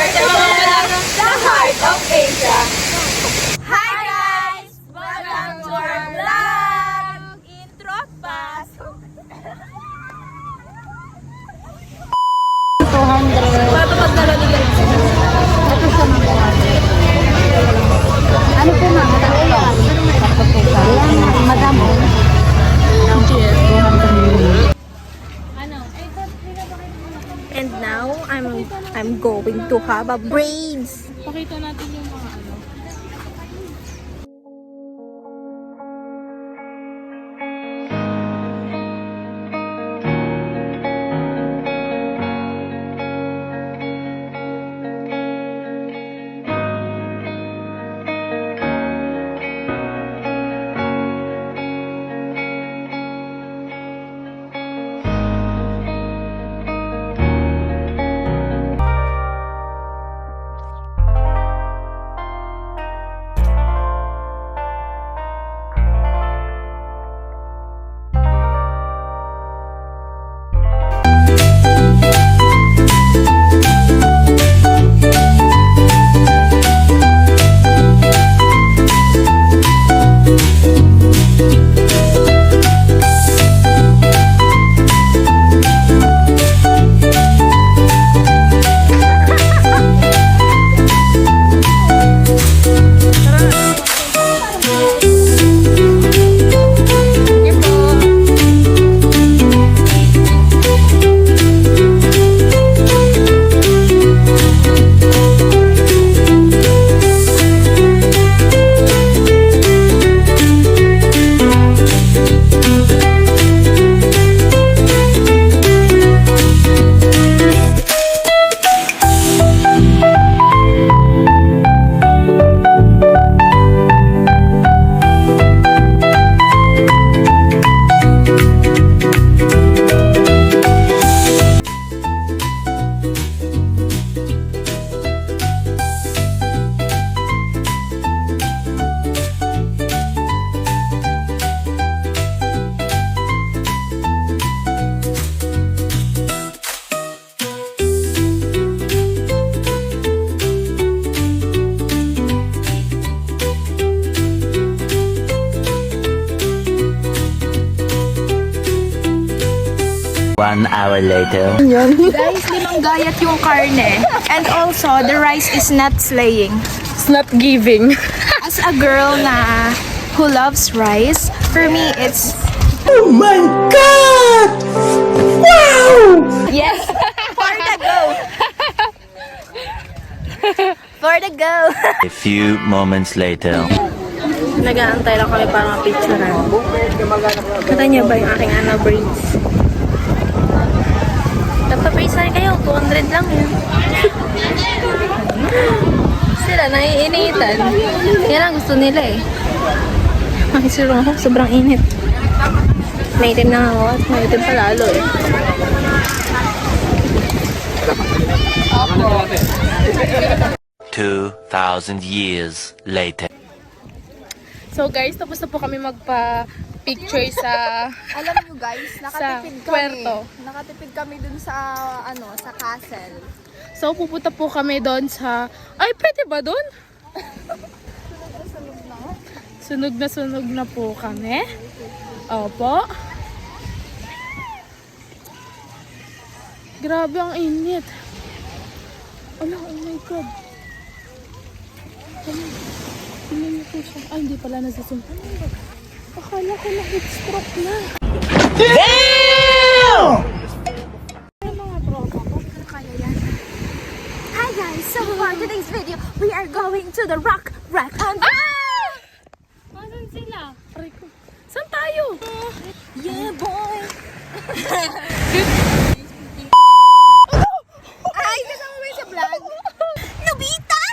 the heart of Asia. Hi guys! Welcome to our vlog! Intro pasok! 200. Paano magdala ni guys? Ito sa mga. Ano po ma'am? Ayan, madam. And now, I'm going to have a braids. Pakita natin yung mga ano. One hour later. Guys, limang gayat yung karne. And also, the rice is not slaying. It's not giving. As a girl na who loves rice, for me, it's... Oh my God! Wow! Yes! For the go! For the go! A few moments later. Nag-aantay lang kami para ma-picturean. Kita niyo ba yung aking braids? Nagpa-praise na rin kayo, 200 lang yun. Sila, naiinitan. Yan ang gusto nila eh. Makisiro ako, sobrang init. Maitim na ako at maitim pa lalo eh. 2,000 years later. So guys, tapos na po kami magpa-picture sa... Alam nyo guys, nakatipid Sa Puerto. kami. Nakatipid kami dun sa, sa castle. So pupunta po kami doon sa... Ay, pwede ba doon? Sunog na po kami. Opo. Grabe ang init. Ala, oh my God. Tingnan niyo po siya. Ay, hindi pala nasusunod. Akala ko na heat stroke na. Hi guys! So for today's video, we are going to the rock and... Asan sila? Aray ko. Saan tayo? Yeah boy! Ay, kasama mo yun sa vlog? Nobita!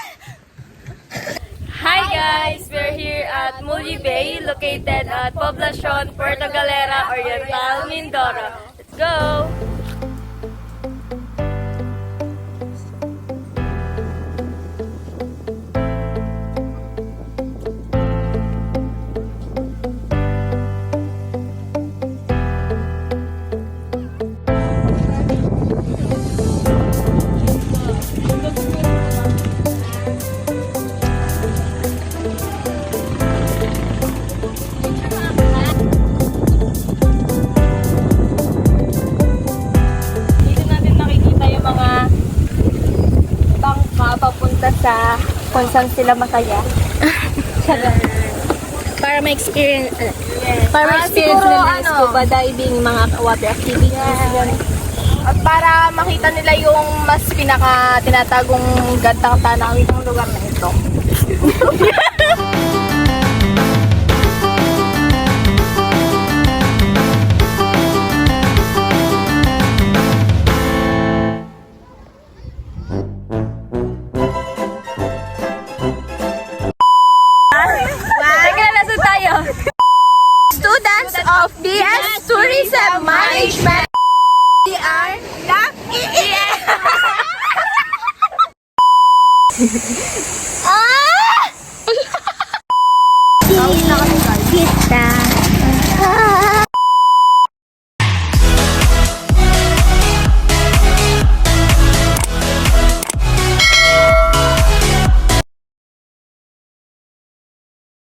Hi guys! We're here at Mully Bay, located at Poblacion, Puerto Galera, Oriental, Mindoro. Let's go! pumunta sa kung saan sila masaya. Para ma-experience, Para ma-experience siguro, nila yung scuba diving, mga water activities. Yan. at para makita nila yung mas pinaka tinatagong gandang tanawin ng lugar na ito. Teka, nasa tayo? Students of BS Tourism Management. We are lucky. Tapos na kami